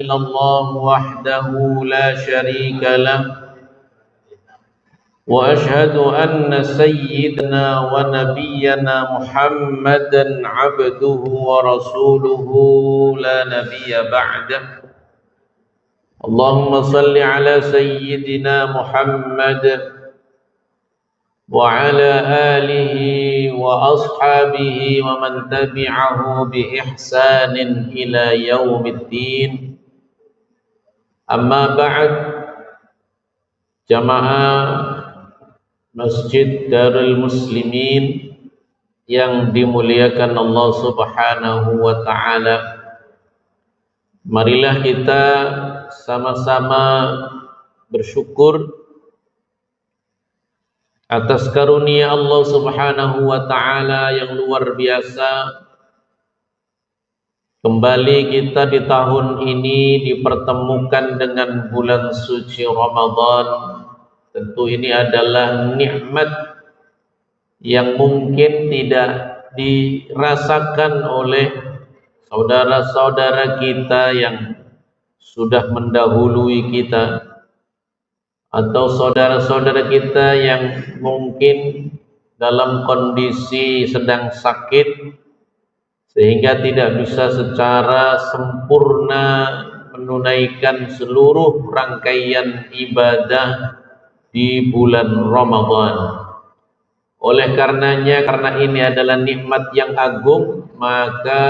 إلا الله وحده لا شريك له وأشهد أن سيدنا ونبينا محمدا عبده ورسوله لا نبي بعده. اللهم صل على سيدنا محمد وعلى آله وأصحابه ومن تبعه بإحسان إلى يوم الدين. أما بعد، jamaah Masjid Darul Muslimin yang dimuliakan Allah Subhanahu wa ta'ala, marilah kita sama-sama bersyukur atas karunia Allah Subhanahu wa ta'ala yang luar biasa. Kembali kita di tahun ini dipertemukan dengan bulan suci Ramadan. Tentu ini adalah nikmat yang mungkin tidak dirasakan oleh saudara-saudara kita yang sudah mendahului kita, atau saudara-saudara kita yang mungkin dalam kondisi sedang sakit sehingga tidak bisa secara sempurna menunaikan seluruh rangkaian ibadah di bulan Ramadan. Oleh karenanya, karena ini adalah nikmat yang agung, maka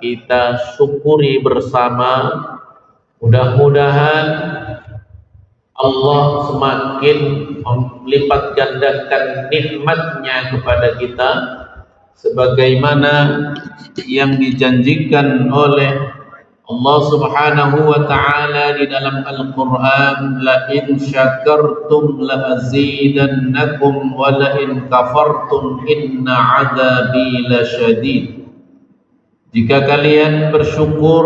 kita syukuri bersama. Mudah-mudahan Allah semakin melipat gandakan nikmatnya kepada kita, sebagaimana yang dijanjikan oleh Allah Subhanahu wa ta'ala di dalam Al-Quran, la in syakartum la azidannakum wa la in kafartum inna adzabi lasyadid. Jika kalian bersyukur,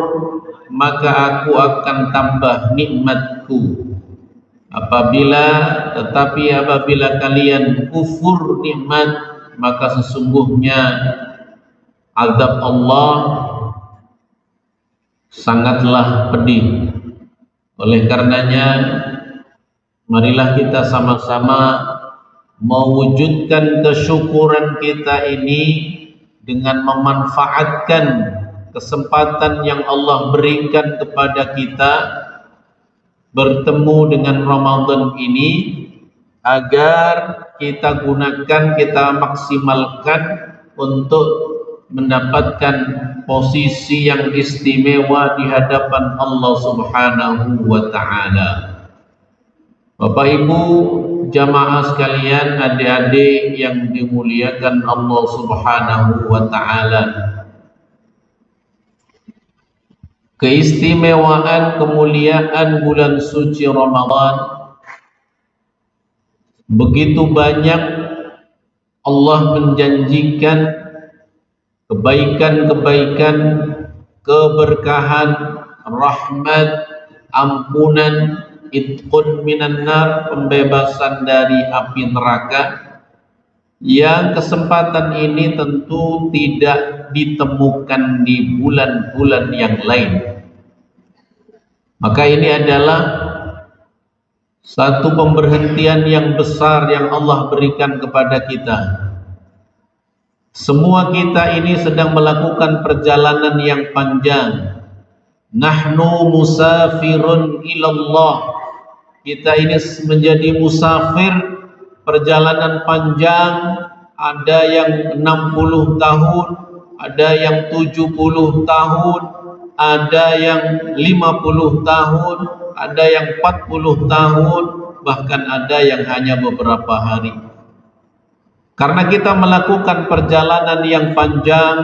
maka aku akan tambah nikmatku. Tetapi apabila kalian kufur nikmat, maka sesungguhnya azab Allah sangatlah pedih. Oleh karenanya, marilah kita sama-sama mewujudkan kesyukuran kita ini dengan memanfaatkan kesempatan yang Allah berikan kepada kita bertemu dengan Ramadan ini, agar kita gunakan, kita maksimalkan untuk mendapatkan posisi yang istimewa di hadapan Allah Subhanahu wa ta'ala. Bapak Ibu jamaah sekalian, adik-adik yang dimuliakan Allah Subhanahu wa ta'ala, keistimewaan kemuliaan bulan suci Ramadan, begitu banyak Allah menjanjikan kebaikan-kebaikan, keberkahan, rahmat, ampunan, itqun minan nar, pembebasan dari api neraka, yang kesempatan ini tentu tidak ditemukan di bulan-bulan yang lain. Maka ini adalah satu pemberhentian yang besar yang Allah berikan kepada kita. Semua kita ini sedang melakukan perjalanan yang panjang. Nahnu musafirun ilallah. Kita ini menjadi musafir, perjalanan panjang. Ada yang 60 tahun, ada yang 70 tahun, ada yang 50 tahun, ada yang 40 tahun, bahkan ada yang hanya beberapa hari. Karena kita melakukan perjalanan yang panjang,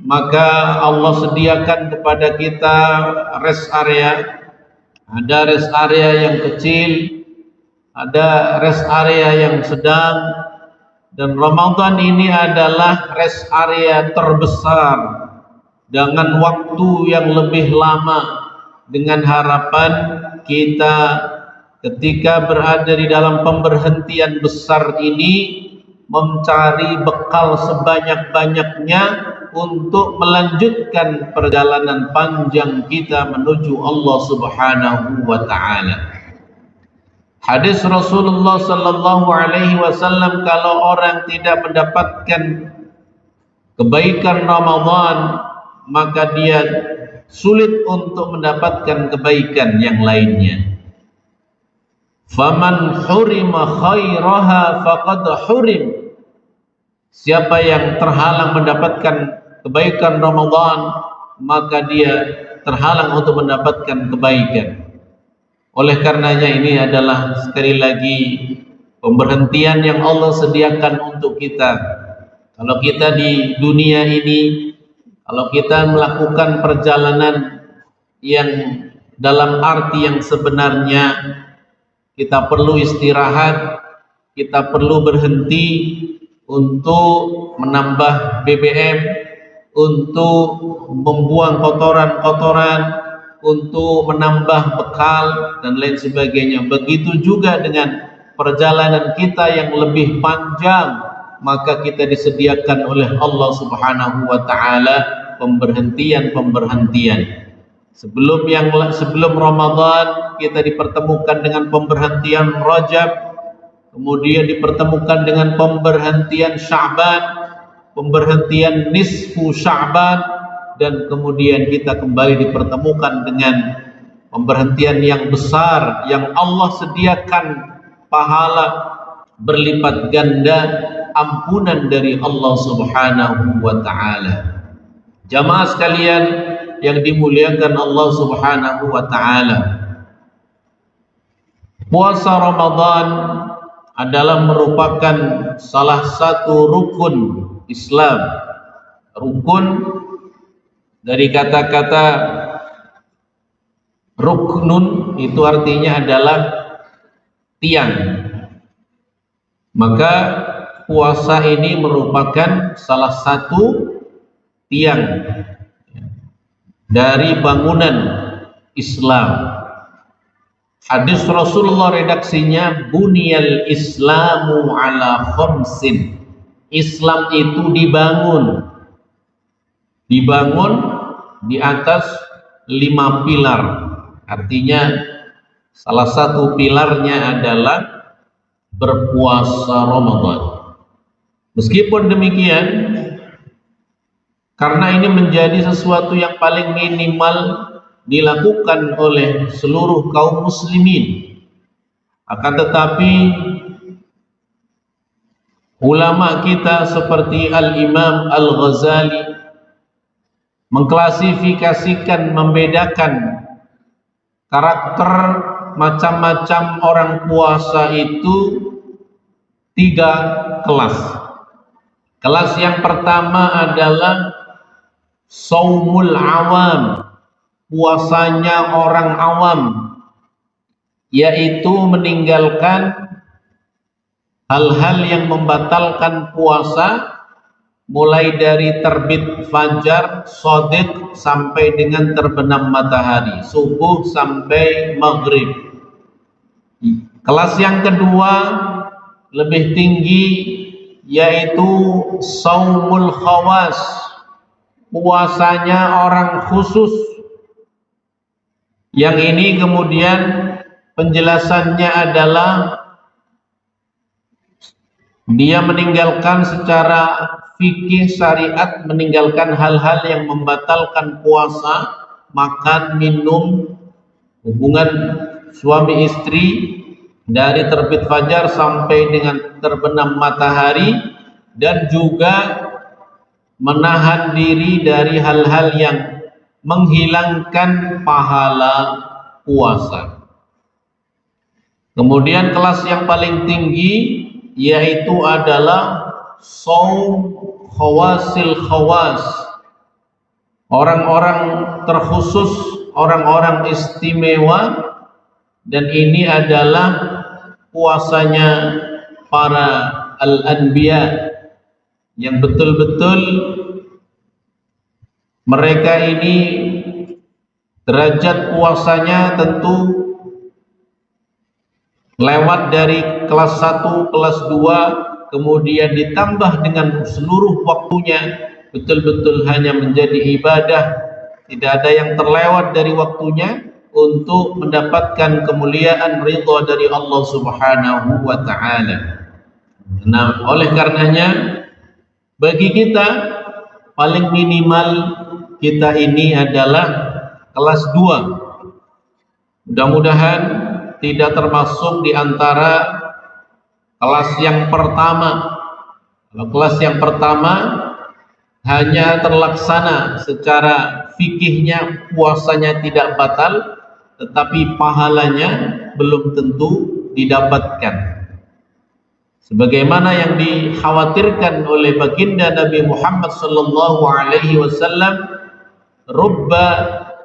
maka Allah sediakan kepada kita rest area. Ada rest area yang kecil, ada rest area yang sedang, dan Ramadan ini adalah rest area terbesar dengan waktu yang lebih lama, dengan harapan kita ketika berada di dalam pemberhentian besar ini mencari bekal sebanyak-banyaknya untuk melanjutkan perjalanan panjang kita menuju Allah Subhanahu wa taala. Hadis Rasulullah sallallahu alaihi wasallam, kalau orang tidak mendapatkan kebaikan Ramadan, maka dia sulit untuk mendapatkan kebaikan yang lainnya. Faman hurima khairaha faqad hurim. Siapa yang terhalang mendapatkan kebaikan Ramadan, maka dia terhalang untuk mendapatkan kebaikan. Oleh karenanya ini adalah sekali lagi pemberhentian yang Allah sediakan untuk kita. Kalau kita di dunia ini, kalau kita melakukan perjalanan yang dalam arti yang sebenarnya, kita perlu istirahat, kita perlu berhenti untuk menambah BBM, untuk membuang kotoran-kotoran, untuk menambah bekal dan lain sebagainya. Begitu juga dengan perjalanan kita yang lebih panjang, maka kita disediakan oleh Allah Subhanahu wa taala pemberhentian-pemberhentian. Sebelum Ramadan kita dipertemukan dengan pemberhentian Rajab, kemudian dipertemukan dengan pemberhentian Sya'ban, pemberhentian nisfu Sya'ban, dan kemudian kita kembali dipertemukan dengan pemberhentian yang besar yang Allah sediakan pahala berlipat ganda, ampunan dari Allah Subhanahu wa taala. Jamaah sekalian yang dimuliakan Allah Subhanahu wa taala, puasa Ramadan adalah merupakan salah satu rukun Islam. Rukun dari kata-kata ruknun itu artinya adalah tiang. Maka puasa ini merupakan salah satu tiang dari bangunan Islam. Hadis Rasulullah redaksinya, buniyal Islamu ala khamsin. Islam itu dibangun di atas 5 pilar. Artinya salah satu pilarnya adalah berpuasa Ramadan. Meskipun demikian, karena ini menjadi sesuatu yang paling minimal dilakukan oleh seluruh kaum muslimin, akan tetapi ulama kita seperti Al-Imam Al-Ghazali mengklasifikasikan, membedakan karakter macam-macam orang puasa itu 3 kelas. Kelas yang pertama adalah saumul awam, puasanya orang awam, yaitu meninggalkan hal-hal yang membatalkan puasa, mulai dari terbit fajar shadiq sampai dengan terbenam matahari, subuh sampai maghrib. Kelas yang kedua lebih tinggi, yaitu saumul khawas, puasanya orang khusus. Yang ini kemudian penjelasannya adalah dia meninggalkan secara fikih syariat, meninggalkan hal-hal yang membatalkan puasa, makan, minum, hubungan suami istri dari terbit fajar sampai dengan terbenam matahari, dan juga menahan diri dari hal-hal yang menghilangkan pahala puasa. Kemudian kelas yang paling tinggi yaitu adalah saum khawasil khawas, orang-orang terkhusus, orang-orang istimewa, dan ini adalah puasanya para al-anbiya yang betul-betul mereka ini derajat puasanya tentu lewat dari kelas 1, kelas 2, kemudian ditambah dengan seluruh waktunya betul-betul hanya menjadi ibadah, tidak ada yang terlewat dari waktunya untuk mendapatkan kemuliaan ridha dari Allah Subhanahu wa taala. Nah, oleh karenanya bagi kita paling minimal kita ini adalah kelas 2. Mudah-mudahan tidak termasuk di antara kelas yang pertama. Kalau kelas yang pertama hanya terlaksana secara fikihnya, puasanya tidak batal, tetapi pahalanya belum tentu didapatkan. Sebagaimana yang dikhawatirkan oleh baginda Nabi Muhammad sallallahu alaihi wasallam, rubba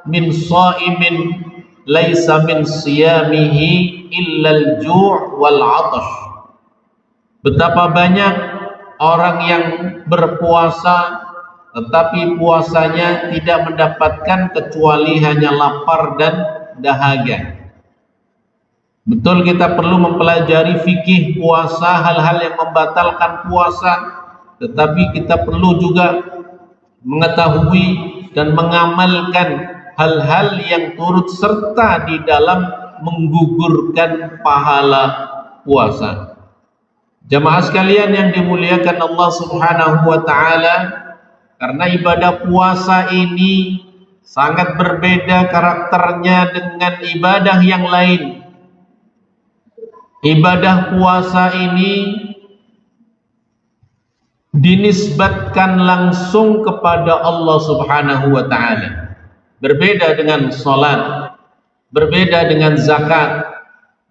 min shaimin laisa min siyamihi illa al-ju' wal 'atash. Betapa banyak orang yang berpuasa tetapi puasanya tidak mendapatkan kecuali hanya lapar dan dahaga. Betul, kita perlu mempelajari fikih puasa, hal-hal yang membatalkan puasa, tetapi kita perlu juga mengetahui dan mengamalkan hal-hal yang turut serta di dalam menggugurkan pahala puasa. Jamaah sekalian yang dimuliakan Allah Subhanahu wa taala, karena ibadah puasa ini sangat berbeda karakternya dengan ibadah yang lain. Ibadah puasa ini dinisbatkan langsung kepada Allah Subhanahu wa taala. Berbeda dengan salat, berbeda dengan zakat,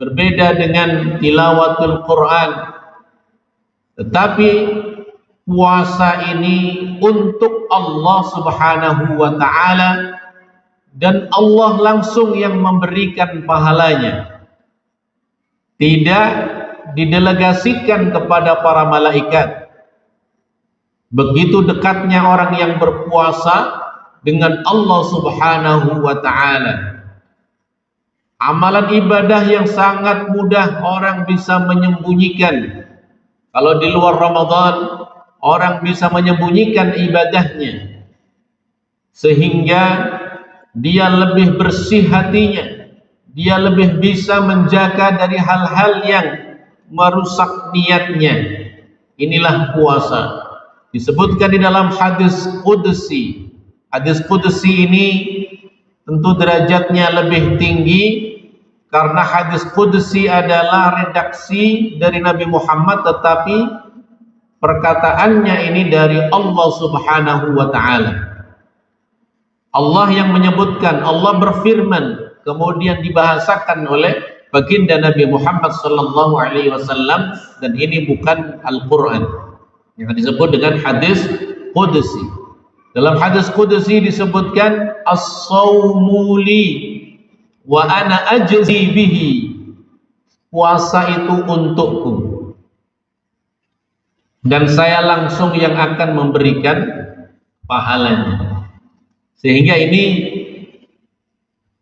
berbeda dengan tilawatul Quran. Tetapi puasa ini untuk Allah Subhanahu wa taala dan Allah langsung yang memberikan pahalanya. Tidak didelegasikan kepada para malaikat. Begitu dekatnya orang yang berpuasa dengan Allah Subhanahu wa taala. Amalan ibadah yang sangat mudah orang bisa menyembunyikan. Kalau di luar Ramadan, orang bisa menyembunyikan ibadahnya sehingga dia lebih bersih hatinya. Dia lebih bisa menjaga dari hal-hal yang merusak niatnya. Inilah puasa. Disebutkan di dalam hadis qudsi. Hadis qudsi ini tentu derajatnya lebih tinggi karena hadis qudsi adalah redaksi dari Nabi Muhammad, tetapi perkataannya ini dari Allah Subhanahu wa taala. Allah yang menyebutkan, Allah berfirman, kemudian dibahasakan oleh baginda Nabi Muhammad sallallahu alaihi wasallam, dan ini bukan Al-Qur'an. Yang disebut dengan hadis qudsi. Dalam hadis qudsi disebutkan as-shaumu li wa ana ajzi bihi. Puasa itu untukku dan saya langsung yang akan memberikan pahalanya. Sehingga ini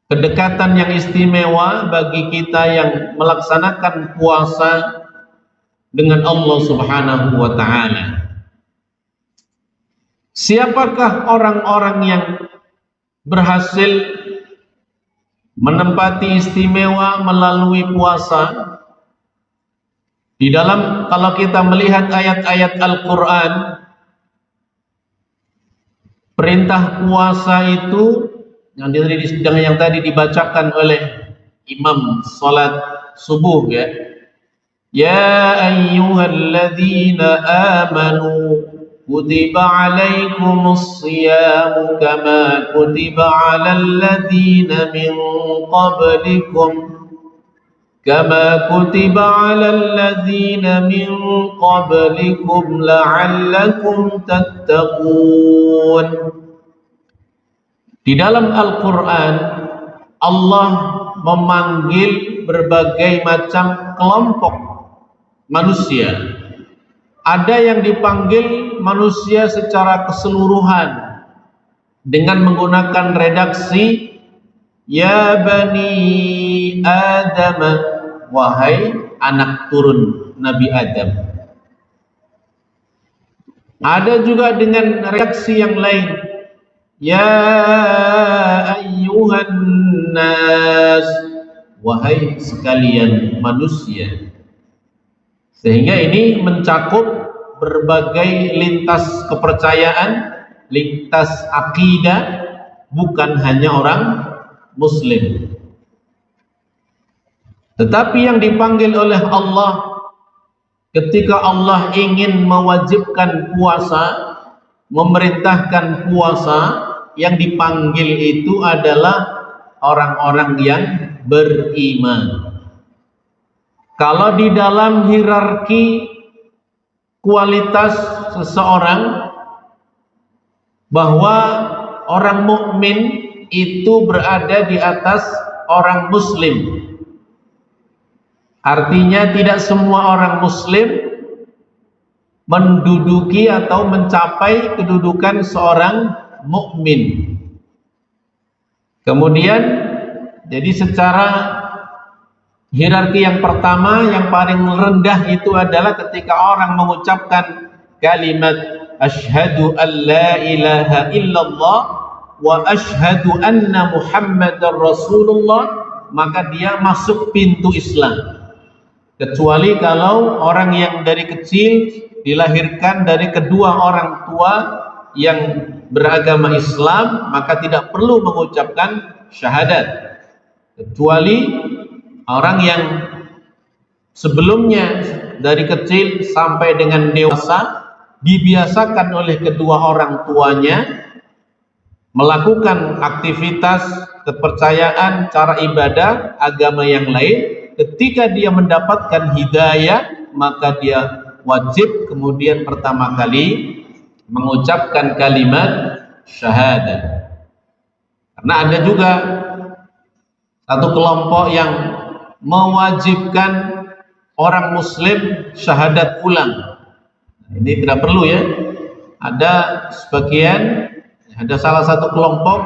kedekatan yang istimewa bagi kita yang melaksanakan puasa dengan Allah Subhanahu wa taala. Siapakah orang-orang yang berhasil menempati istimewa melalui puasa? Di dalam, kalau kita melihat ayat-ayat Al-Quran, perintah puasa itu yang tadi dibacakan oleh imam salat subuh, ya. Ya ayyuhalladzina amanu kutiba alaikumus siyamu kama kutiba alal ladzina min qablikum كما كتب على الذين من قبلكم لعلكم تتقون. Di dalam Al-Quran Allah memanggil berbagai macam kelompok manusia. Ada yang dipanggil manusia secara keseluruhan dengan menggunakan redaksi Ya bani Adam, wahai anak turun Nabi Adam. Ada juga dengan reaksi yang lain. Ya ayyuhan nas, wahai sekalian manusia. Sehingga ini mencakup berbagai lintas kepercayaan, lintas akidah, bukan hanya orang Muslim. Tetapi yang dipanggil oleh Allah ketika Allah ingin mewajibkan puasa, memerintahkan puasa, yang dipanggil itu adalah orang-orang yang beriman. Kalau di dalam hierarki kualitas seseorang, bahwa orang mukmin itu berada di atas orang Muslim. Artinya tidak semua orang Muslim menduduki atau mencapai kedudukan seorang mukmin. Kemudian, jadi secara hierarki yang pertama, yang paling rendah itu adalah ketika orang mengucapkan kalimat asyhadu an la ilaha illallah wa asyhadu anna muhammadar rasulullah, maka dia masuk pintu Islam. Kecuali kalau orang yang dari kecil dilahirkan dari kedua orang tua yang beragama Islam, maka tidak perlu mengucapkan syahadat. Kecuali orang yang sebelumnya dari kecil sampai dengan dewasa dibiasakan oleh kedua orang tuanya melakukan aktivitas kepercayaan, cara ibadah, agama yang lain. Ketika dia mendapatkan hidayah, maka dia wajib kemudian pertama kali mengucapkan kalimat syahadat. Karena ada juga satu kelompok yang mewajibkan orang Muslim syahadat ulang. Ini tidak perlu ya. Ada sebagian, ada salah satu kelompok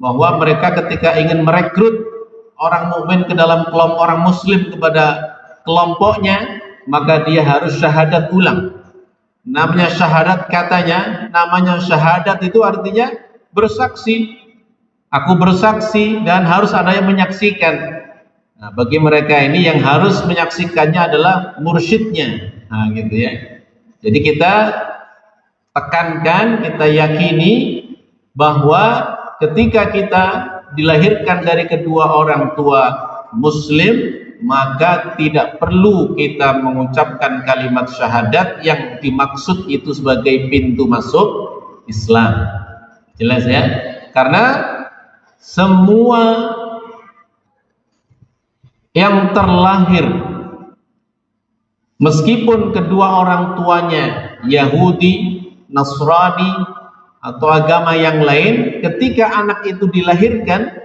bahwa mereka ketika ingin merekrut orang mukmin ke dalam kelompok orang Muslim kepada kelompoknya, maka dia harus syahadat ulang. Namanya syahadat, katanya namanya syahadat itu artinya bersaksi. Aku bersaksi dan harus ada yang menyaksikan. Nah, bagi mereka ini yang harus menyaksikannya adalah mursyidnya. Nah, gitu ya. Jadi kita tekankan, kita yakini bahwa ketika kita dilahirkan dari kedua orang tua Muslim, maka tidak perlu kita mengucapkan kalimat syahadat yang dimaksud itu sebagai pintu masuk Islam. Jelas ya? Karena semua yang terlahir meskipun kedua orang tuanya Yahudi, Nasrani atau agama yang lain, ketika anak itu dilahirkan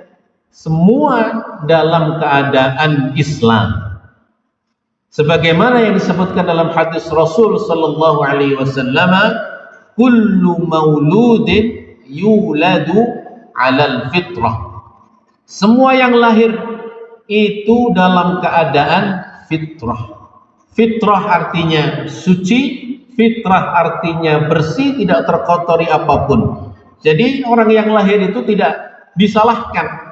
semua dalam keadaan Islam. Sebagaimana yang disebutkan dalam hadis Rasul sallallahu alaihi wasallam, kullu mauludin yuladu 'alal fitrah. Semua yang lahir itu dalam keadaan fitrah. Fitrah artinya suci, fitrah artinya bersih, tidak terkotori apapun. Jadi orang yang lahir itu tidak disalahkan.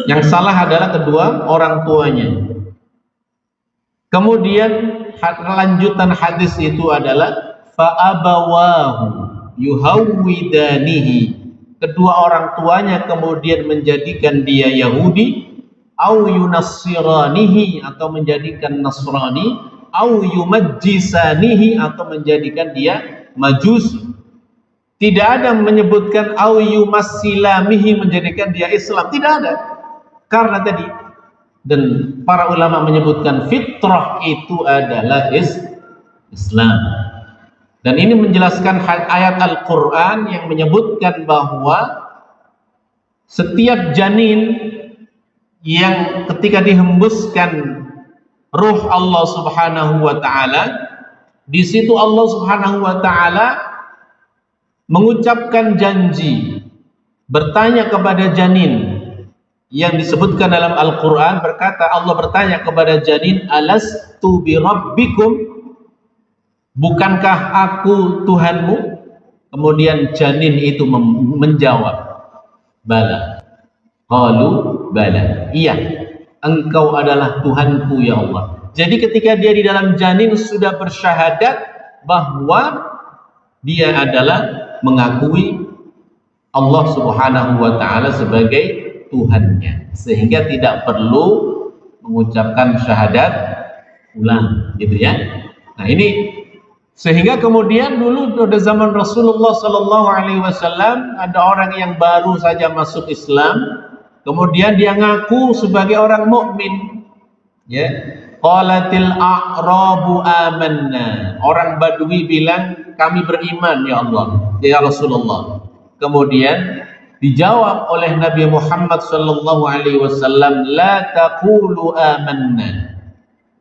Yang salah adalah kedua orang tuanya. Kemudian lanjutan hadis itu adalah fa'abawahu yuhawwidanihi. Kedua orang tuanya kemudian menjadikan dia Yahudi, au yunassiranihi, atau menjadikan Nasrani, au yumajjisanihi, atau menjadikan dia Majusi. Tidak ada menyebutkan au yumassilamihi, menjadikan dia Islam, tidak ada. Karena tadi, dan para ulama menyebutkan fitrah itu adalah Islam. Dan ini menjelaskan ayat Al-Quran yang menyebutkan bahwa setiap janin yang ketika dihembuskan ruh Allah Subhanahu wa taala, di situ Allah Subhanahu wa taala mengucapkan janji, bertanya kepada janin yang disebutkan dalam Al-Quran, berkata Allah bertanya kepada janin, alastu bi rabbikum, bukankah aku Tuhanmu? Kemudian janin itu menjawab, bala. Qalu bala, iya, engkau adalah Tuhanku ya Allah. Jadi ketika dia di dalam janin sudah bersyahadat bahwa dia adalah mengakui Allah Subhanahu wa ta'ala sebagai Tuhannya, sehingga tidak perlu mengucapkan syahadat ulang, gitu ya. Nah ini, sehingga kemudian dulu pada zaman Rasulullah Sallallahu Alaihi Wasallam ada orang yang baru saja masuk Islam, kemudian dia ngaku sebagai orang mukmin, ya. Qalatil a'rabu amanna, orang Badui bilang kami beriman ya Allah, ya Rasulullah. Kemudian dijawab oleh Nabi Muhammad Sallallahu Alaihi Wasallam, la taqulu amanna,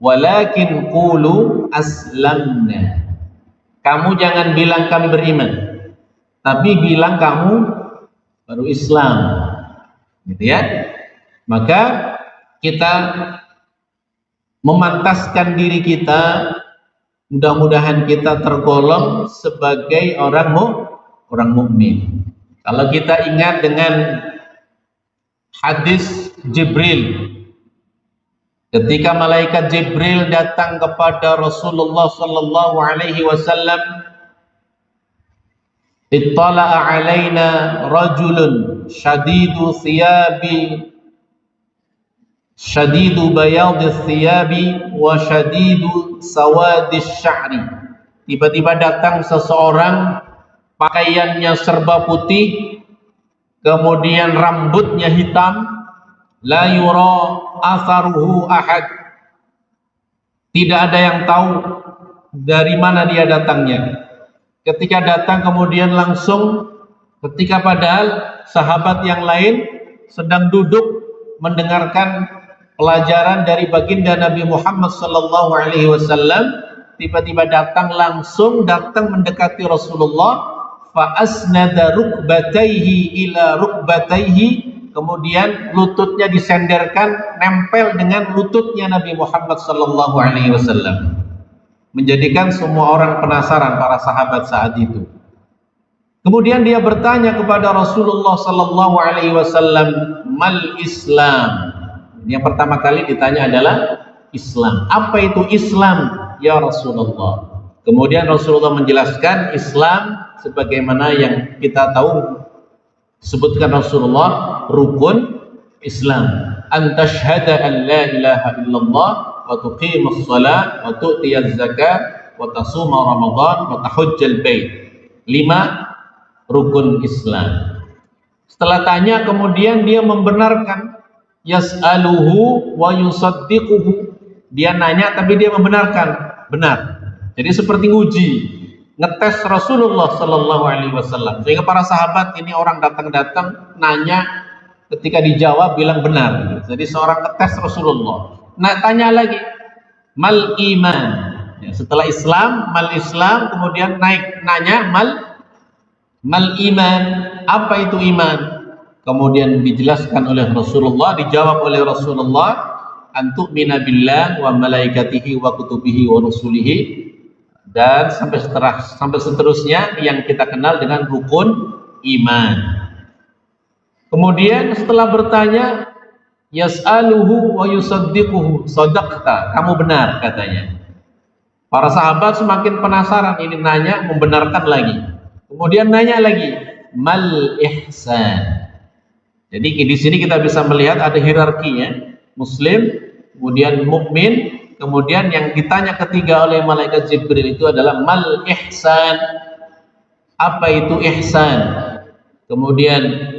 walakin qulu aslamna. Kamu jangan bilang kami beriman, tapi bilang kamu baru Islam, gitu ya. Maka kita memantaskan diri kita, mudah-mudahan kita tergolong sebagai orang mukmin. Kalau kita ingat dengan hadis Jibril, ketika malaikat Jibril datang kepada Rasulullah sallallahu alaihi wasallam, ittala'a alaina rajulun syadidu bayadis thiyabi wa syadidu sawadis sya'ri. Tiba-tiba datang seseorang, pakaiannya serba putih, kemudian rambutnya hitam, la yura atharuhu ahad, tidak ada yang tahu dari mana dia datangnya. Ketika datang kemudian langsung, ketika padahal sahabat yang lain sedang duduk mendengarkan pelajaran dari baginda Nabi Muhammad sallallahu alaihi wasallam, tiba-tiba datang mendekati Rasulullah, fa asnada rukbatayhi ila rukbatayhi, kemudian lututnya disenderkan nempel dengan lututnya Nabi Muhammad sallallahu alaihi wasallam, menjadikan semua orang penasaran, para sahabat saat itu. Kemudian dia bertanya kepada Rasulullah sallallahu alaihi wasallam, mal Islam? Yang pertama kali ditanya adalah Islam. Apa itu Islam ya Rasulullah? Kemudian Rasulullah menjelaskan Islam sebagaimana yang kita tahu, sebutkan Rasulullah, rukun Islam, an tashhada an la ilaha illallah wa tuqimus shalah wa tu'tiyaz zakat wa tasuma ramadan wa tahujjal bait. 5 rukun Islam. Setelah tanya kemudian dia membenarkan, yas'aluhu wa yusaddiquhu, dia nanya tapi dia membenarkan, benar. Jadi seperti nguji, ngetes Rasulullah sallallahu alaihi wasallam, sehingga para sahabat ini, orang datang nanya, ketika dijawab bilang benar. Jadi seorang ngetes Rasulullah. Nah, tanya lagi, mal iman, ya, setelah Islam, mal Islam, kemudian nanya mal iman, apa itu iman? Kemudian dijelaskan oleh Rasulullah, dijawab oleh Rasulullah, antu'mina billah wa malaikatihi wa kutubihi wa rusulihi, dan sampai seterusnya yang kita kenal dengan rukun iman. Kemudian setelah bertanya, yas'aluhu wa yusaddiquhu, sadaqta, kamu benar, katanya. Para sahabat semakin penasaran, ini nanya, membenarkan lagi. Kemudian nanya lagi, mal ihsan. Jadi di sini kita bisa melihat ada hierarkinya, Muslim, kemudian mukmin, kemudian yang ditanya ketiga oleh malaikat Jibril itu adalah mal ihsan. Apa itu ihsan? Kemudian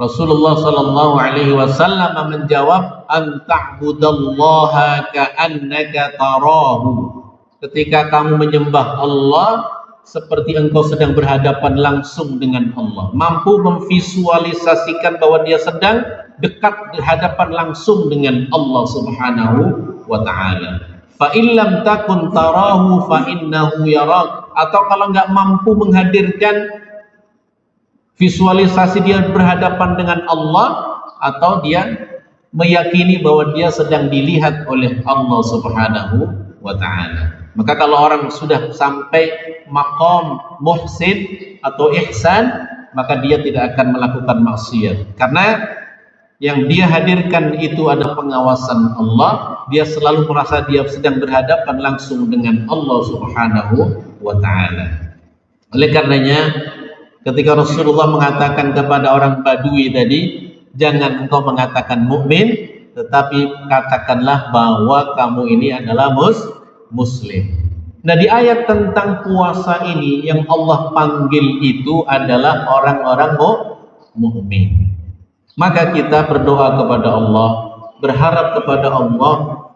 Rasulullah sallallahu alaihi wasallam menjawab, an ta'budallaha ka'annaka tarahu. Ketika kamu menyembah Allah seperti engkau sedang berhadapan langsung dengan Allah, mampu memvisualisasikan bahwa dia sedang dekat berhadapan langsung dengan Allah Subhanahu wa ta'ala. Fa illam takun tarahu fa innahu yarak. Atau kalau enggak mampu menghadirkan visualisasi dia berhadapan dengan Allah, atau dia meyakini bahwa dia sedang dilihat oleh Allah Subhanahu wa ta'ala. Maka kalau orang sudah sampai maqam muhsin atau ihsan, maka dia tidak akan melakukan maksiat. Karena yang dia hadirkan itu adalah pengawasan Allah. Dia selalu merasa dia sedang berhadapan langsung dengan Allah Subhanahu wa ta'ala. Oleh karenanya, ketika Rasulullah mengatakan kepada orang Badui tadi, jangan engkau mengatakan mukmin, tetapi katakanlah bahwa kamu ini adalah muslim. Nah, di ayat tentang puasa ini yang Allah panggil itu adalah orang-orang mukmin. Maka kita berdoa kepada Allah, berharap kepada Allah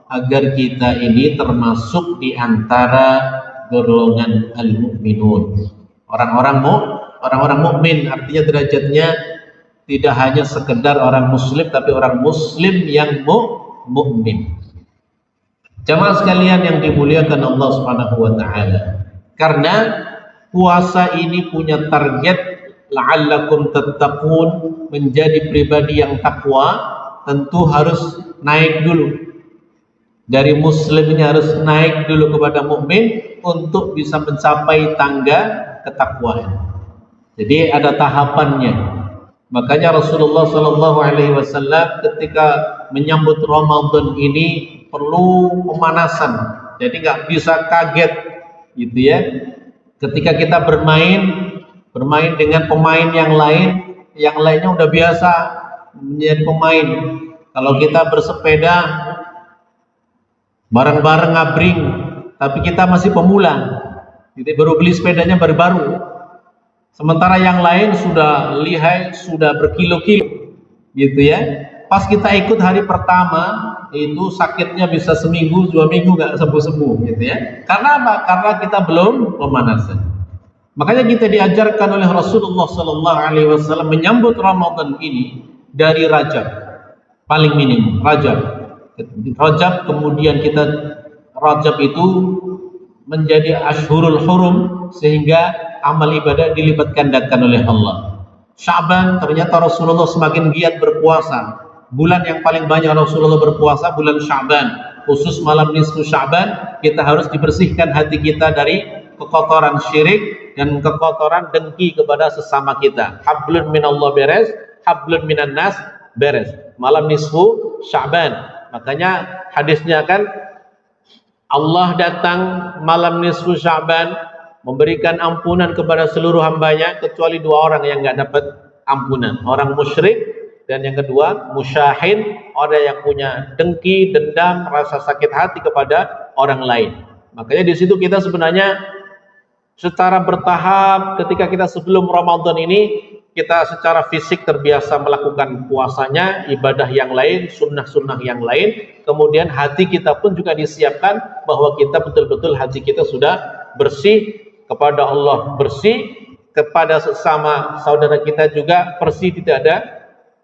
agar kita ini termasuk di antara golongan al-mu'minun. Orang-orang mukmin, artinya derajatnya tidak hanya sekedar orang muslim, tapi orang muslim yang mukmin. Jamaah sekalian yang dimuliakan Allah Subhanahu wa taala. Karena puasa ini punya target la'allakum tattaqun, menjadi pribadi yang takwa, tentu harus naik dulu. Dari muslim ini harus naik dulu kepada mukmin untuk bisa mencapai tangga ketakwaan. Jadi ada tahapannya. Makanya Rasulullah SAW ketika menyambut Ramadan ini perlu pemanasan. Jadi nggak bisa kaget, gitu ya. Ketika kita bermain dengan pemain yang lainnya udah biasa menjadi pemain. Kalau kita bersepeda bareng-bareng ngabring, tapi kita masih pemula, jadi baru beli sepedanya baru-baru. Sementara yang lain sudah lihai, sudah berkilo-kilo, gitu ya. Pas kita ikut hari pertama, itu sakitnya bisa seminggu, 2 minggu nggak sembuh-sembuh, gitu ya. Karena apa? Karena kita belum pemanasan. Makanya kita diajarkan oleh Rasulullah SAW menyambut Ramadan ini dari Rajab, paling minim Rajab, kemudian Rajab itu menjadi Ashhurul Hurum, sehingga amal ibadah dilipat gandakan oleh Allah. Sya'ban, ternyata Rasulullah semakin giat berpuasa. Bulan yang paling banyak Rasulullah berpuasa bulan Sya'ban. Khusus malam nisfu Sya'ban, kita harus dibersihkan hati kita dari kekotoran syirik dan kekotoran dengki kepada sesama kita. Hablun minallah beres, hablun minan nas beres. Malam nisfu Sya'ban. Makanya hadisnya kan, Allah datang malam nisfu Sya'ban memberikan ampunan kepada seluruh hambanya kecuali 2 orang yang nggak dapat ampunan, orang musyrik dan yang kedua musyahin, orang yang punya dengki, dendam, rasa sakit hati kepada orang lain. Makanya di situ kita sebenarnya secara bertahap, ketika kita sebelum Ramadan ini kita secara fisik terbiasa melakukan puasanya, ibadah yang lain, sunnah-sunnah yang lain, kemudian hati kita pun juga disiapkan bahwa kita betul-betul hati kita sudah bersih kepada Allah, bersih kepada sesama saudara kita juga bersih, tidak ada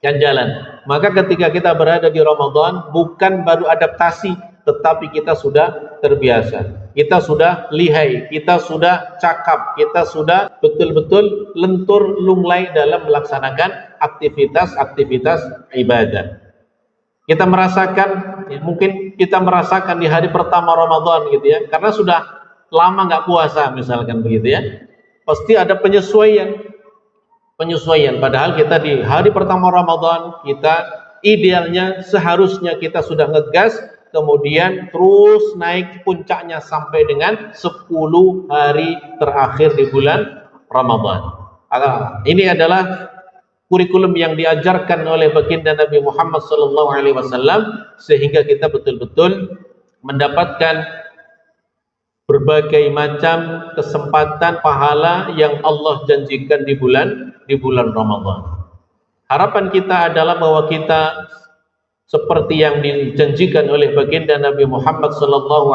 ganjalan. Maka ketika kita berada di Ramadan, bukan baru adaptasi, tetapi kita sudah terbiasa, kita sudah lihai, kita sudah cakap, kita sudah betul-betul lentur lunglai dalam melaksanakan aktivitas ibadah. Kita merasakan, ya, mungkin kita merasakan di hari pertama Ramadan, gitu ya, karena sudah lama nggak puasa misalkan begitu ya, pasti ada penyesuaian. Padahal kita di hari pertama Ramadan, kita idealnya seharusnya kita sudah ngegas, kemudian terus naik puncaknya sampai dengan 10 hari terakhir di bulan Ramadan. Ini adalah kurikulum yang diajarkan oleh baginda Nabi Muhammad SAW, sehingga kita betul-betul mendapatkan berbagai macam kesempatan pahala yang Allah janjikan di bulan Ramadan. Harapan kita adalah bahwa kita seperti yang dijanjikan oleh baginda Nabi Muhammad SAW,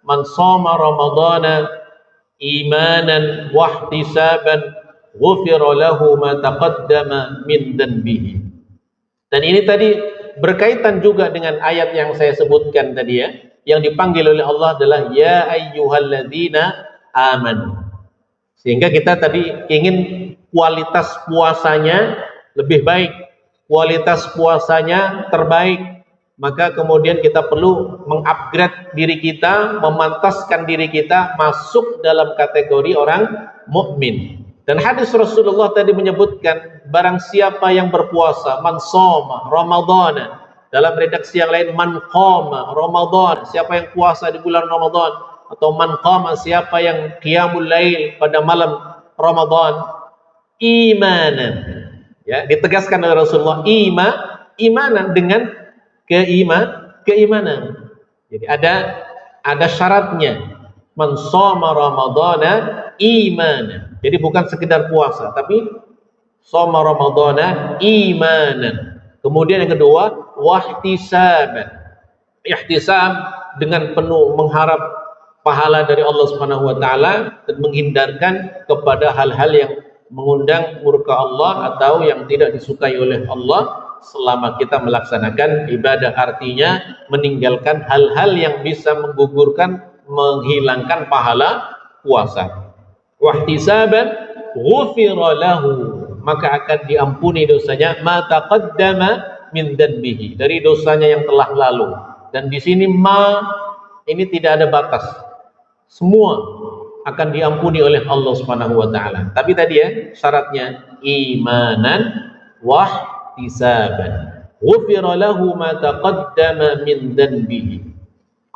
man shoma ramadhana imanan wahtisaban ghufira lahu ma taqaddama min dhanbihi. Dan ini tadi berkaitan juga dengan ayat yang saya sebutkan tadi ya. Yang dipanggil oleh Allah adalah ya ayyuhalladzina amanu. Sehingga kita tadi ingin kualitas puasanya lebih baik, kualitas puasanya terbaik. maka kemudian kita perlu mengupgrade diri kita, memantaskan diri kita masuk dalam kategori orang mukmin. Dan hadis Rasulullah tadi menyebutkan, barang siapa yang berpuasa, man shoma Ramadhan, dalam redaksi yang lain man qama Ramadhan, siapa yang puasa di bulan Ramadan, atau man qama, siapa yang qiyamul lail pada malam Ramadan, imanan, ya, ditegaskan oleh Rasulullah, imanan dengan keimanan. Jadi ada syaratnya. Man shoma Ramadhana imanan. Jadi bukan sekedar puasa, tapi shoma Ramadhana imanan. Kemudian yang kedua, wahtisaban. Ihtisab dengan penuh mengharap pahala dari Allah Subhanahu wa taala dan menghindarkan kepada hal-hal yang mengundang murka Allah atau yang tidak disukai oleh Allah selama kita melaksanakan ibadah. Artinya meninggalkan hal-hal yang bisa menggugurkan, menghilangkan pahala puasa. Wahtisaban ghufira lahu, maka akan diampuni dosanya, ma taqaddama min dzanbihi, dari dosanya yang telah lalu. Dan di sini ini tidak ada batas, semua akan diampuni oleh Allah Subhanahu wa taala. Tapi tadi ya syaratnya imanan wahtisaban. Ghufira lahu ma taqaddama min dzanbihi.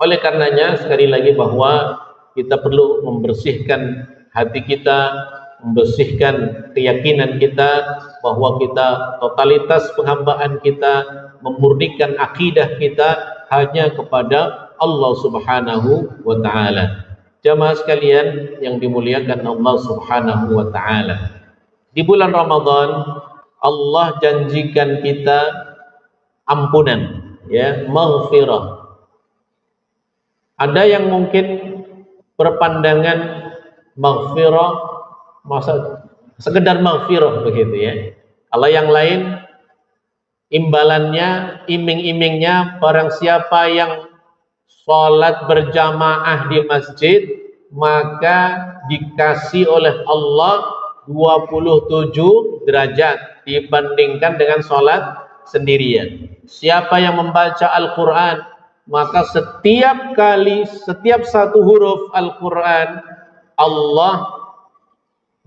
Oleh karenanya sekali lagi bahwa kita perlu membersihkan hati kita, membersihkan keyakinan kita bahwa kita totalitas penghambaan kita, memurnikan akidah kita hanya kepada Allah Subhanahu wa taala. Jamaah sekalian yang dimuliakan Allah Subhanahu wa taala, di bulan Ramadan Allah janjikan kita ampunan, ya, maghfirah. Ada yang mungkin berpandangan maghfirah masa sekedar maghfirah begitu ya. Kalau yang lain imbalannya, iming-imingnya, barang siapa yang sholat berjamaah di masjid maka dikasih oleh Allah 27 derajat dibandingkan dengan sholat sendirian. Siapa yang membaca Al-Quran maka setiap satu huruf Al-Quran Allah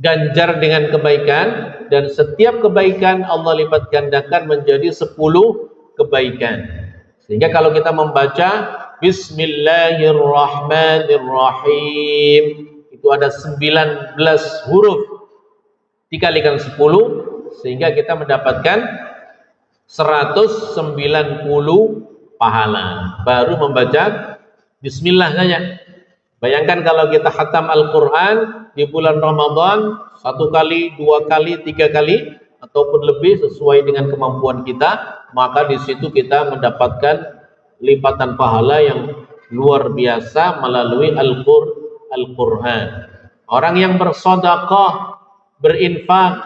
ganjar dengan kebaikan, dan setiap kebaikan Allah lipat gandakan menjadi 10 kebaikan. Sehingga kalau kita membaca Bismillahirrahmanirrahim itu ada 19 huruf dikalikan 10 sehingga kita mendapatkan 190 pahala baru membaca Bismillah saja. Bayangkan kalau kita khatam Al-Quran di bulan Ramadan 1 kali, 2 kali, 3 kali ataupun lebih sesuai dengan kemampuan kita, maka di situ kita mendapatkan lipatan pahala yang luar biasa melalui Al-Quran. Orang yang bersedekah, berinfak,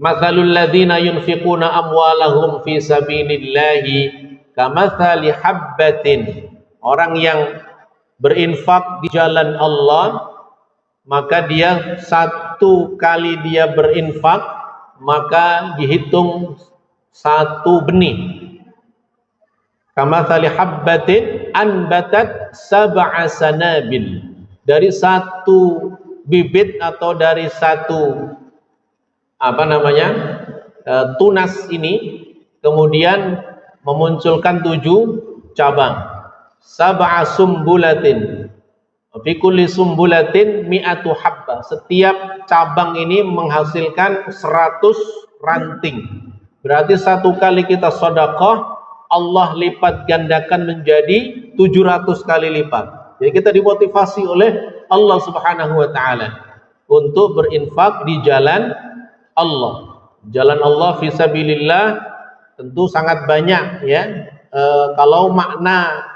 mathalul ladzina yunfiquna amwalahum fi sabilillahi kamathali habbatin. Orang yang berinfak di jalan Allah, maka dia satu kali dia berinfak maka dihitung 1 benih. Kamathali habbatin anbatat 7 sanabil. Dari 1 bibit atau dari 1 tunas ini kemudian memunculkan 7 cabang. 7 sumbulatin fi kulli sumbulatin mi'atu habba. Setiap cabang ini menghasilkan 100 ranting. Berarti 1 kali kita sedekah Allah lipat gandakan menjadi 700 kali lipat. Jadi kita dimotivasi oleh Allah Subhanahu wa taala untuk berinfak di jalan Allah. Jalan Allah fisabilillah tentu sangat banyak ya. Kalau makna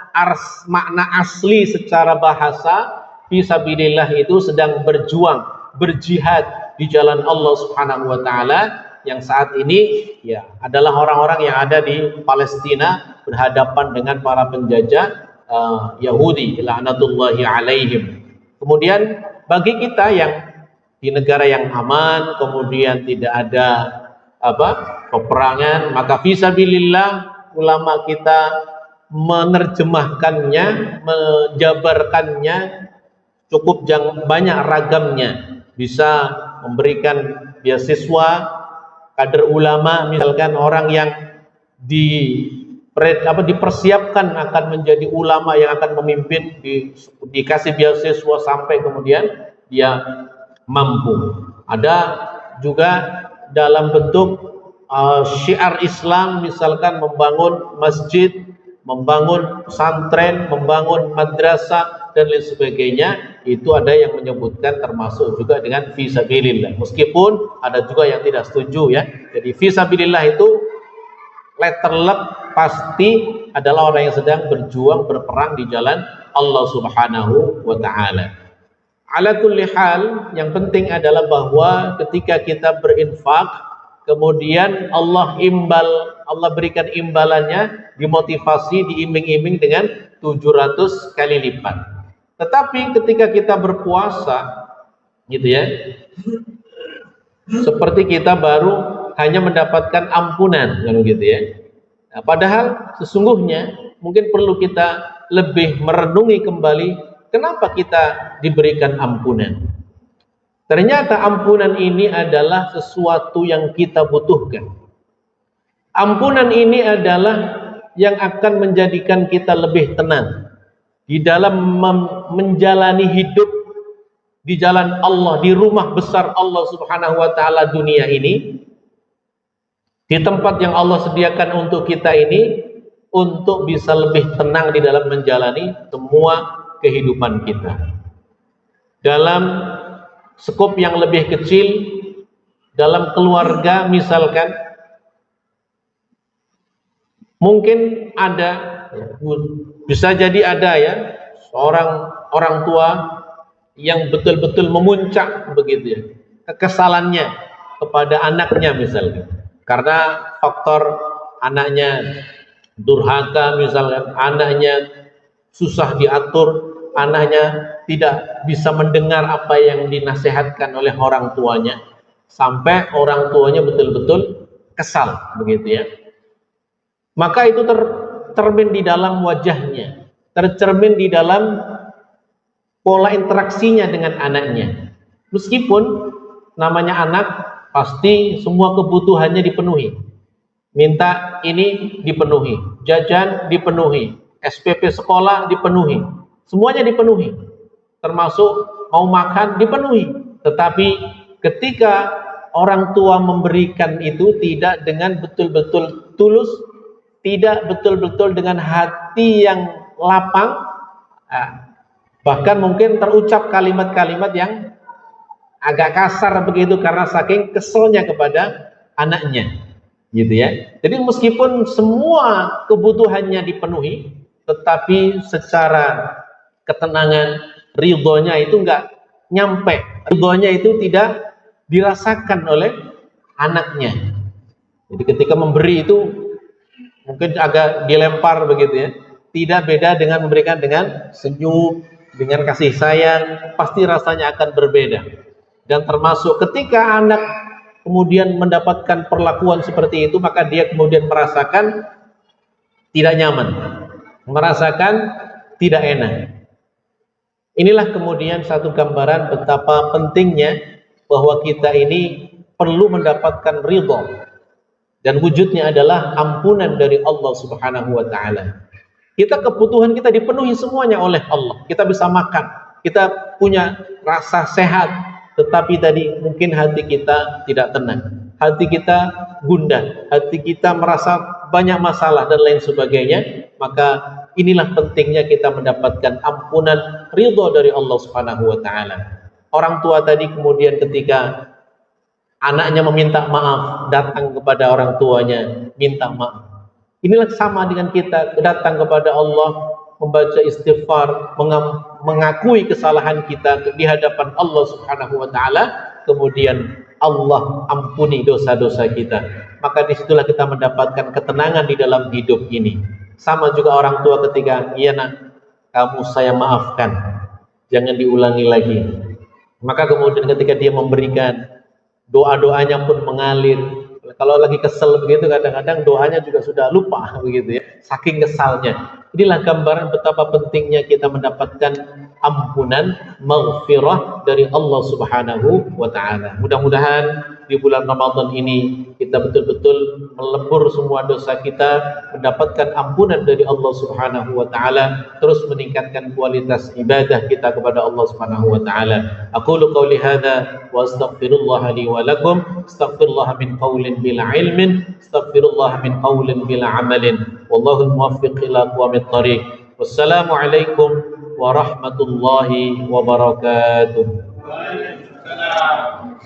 asli secara bahasa fisabilillah itu sedang berjuang, berjihad di jalan Allah Subhanahu wa taala, yang saat ini ya adalah orang-orang yang ada di Palestina berhadapan dengan para penjajah Yahudi laknatullahi alaihim. Kemudian bagi kita yang di negara yang aman, kemudian tidak ada peperangan, maka fisabilillah ulama kita menerjemahkannya, menjabarkannya cukup banyak ragamnya. Bisa memberikan beasiswa kader ulama, misalkan orang yang dipersiapkan akan menjadi ulama yang akan memimpin, dikasih beasiswa sampai kemudian dia mampu. Ada juga dalam bentuk syiar Islam, misalkan membangun masjid, membangun pesantren, membangun madrasah dan lain sebagainya. Itu ada yang menyebutkan termasuk juga dengan fisabilillah, meskipun ada juga yang tidak setuju ya. Jadi fisabilillah itu letter luck pasti adalah orang yang sedang berjuang, berperang di jalan Allah Subhanahu wa ta'ala. Ala kulli hal, yang penting adalah bahwa ketika kita berinfak, kemudian Allah berikan imbalannya, dimotivasi, diiming-iming dengan 700 kali lipat. Tetapi ketika kita berpuasa, gitu ya, seperti kita baru hanya mendapatkan ampunan, kan gitu ya. Nah, padahal sesungguhnya mungkin perlu kita lebih merenungi kembali kenapa kita diberikan ampunan. Ternyata ampunan ini adalah sesuatu yang kita butuhkan. Ampunan ini adalah yang akan menjadikan kita lebih tenang di dalam menjalani hidup di jalan Allah, di rumah besar Allah Subhanahu wa ta'ala dunia ini, di tempat yang Allah sediakan untuk kita ini, untuk bisa lebih tenang di dalam menjalani semua kehidupan kita. Dalam skop yang lebih kecil, dalam keluarga misalkan, mungkin ada, bisa jadi ada ya, seorang orang tua yang betul-betul memuncak begitu ya, kekesalannya kepada anaknya misalnya, karena faktor anaknya durhaka misalkan, anaknya susah diatur, anaknya tidak bisa mendengar apa yang dinasihatkan oleh orang tuanya, sampai orang tuanya betul-betul kesal begitu ya. Maka itu tercermin di dalam wajahnya, tercermin di dalam pola interaksinya dengan anaknya. Meskipun namanya anak, pasti semua kebutuhannya dipenuhi. Minta ini dipenuhi, jajan dipenuhi, SPP sekolah dipenuhi, semuanya dipenuhi, termasuk mau makan dipenuhi. Tetapi ketika orang tua memberikan itu tidak dengan betul-betul tulus, tidak betul-betul dengan hati yang lapang, bahkan mungkin terucap kalimat-kalimat yang agak kasar begitu karena saking keselnya kepada anaknya, gitu ya. Jadi meskipun semua kebutuhannya dipenuhi, tetapi secara ketenangan, ridhonya itu enggak nyampe, ridhonya itu tidak dirasakan oleh anaknya. Jadi ketika memberi itu mungkin agak dilempar begitu ya. Tidak beda dengan memberikan dengan senyum, dengan kasih sayang, pasti rasanya akan berbeda. Dan termasuk ketika anak kemudian mendapatkan perlakuan seperti itu, maka dia kemudian merasakan tidak nyaman, merasakan tidak enak. Inilah kemudian satu gambaran betapa pentingnya bahwa kita ini perlu mendapatkan ridho. Dan wujudnya adalah ampunan dari Allah Subhanahu wa ta'ala. Kita kebutuhan kita dipenuhi semuanya oleh Allah. Kita bisa makan, kita punya rasa sehat, tetapi tadi mungkin hati kita tidak tenang, hati kita gundah, hati kita merasa banyak masalah dan lain sebagainya. Maka inilah pentingnya kita mendapatkan ampunan, ridho dari Allah Subhanahu wa ta'ala. Orang tua tadi kemudian ketika anaknya meminta maaf, datang kepada orang tuanya, minta maaf. Inilah sama dengan kita datang kepada Allah, membaca istighfar, mengakui kesalahan kita di hadapan Allah Subhanahu wa ta'ala, kemudian Allah ampuni dosa-dosa kita. Maka disitulah kita mendapatkan ketenangan di dalam hidup ini. Sama juga orang tua ketika, iya nak, kamu saya maafkan, jangan diulangi lagi. Maka kemudian ketika dia memberikan, doa-doanya pun mengalir. Kalau lagi kesel begitu kadang-kadang doanya juga sudah lupa begitu ya, saking kesalnya. Inilah gambaran betapa pentingnya kita mendapatkan ampunan, maghfirah dari Allah Subhanahu wa taala. Mudah-mudahan di bulan Ramadan ini kita betul-betul melebur semua dosa kita, mendapatkan ampunan dari Allah Subhanahu wa taala, terus meningkatkan kualitas ibadah kita kepada Allah Subhanahu wa taala. Aqulu qauli hadza wa astaghfirullah li wa lakum. Astaghfirullah min qaulin bila ilmin, astaghfirullah min qaulin bila amalin. Wallahu muwaffiq ila aqwamit thariq. Wassalamu alaikum warahmatullahi wabarakatuh. Waalaikumsalam.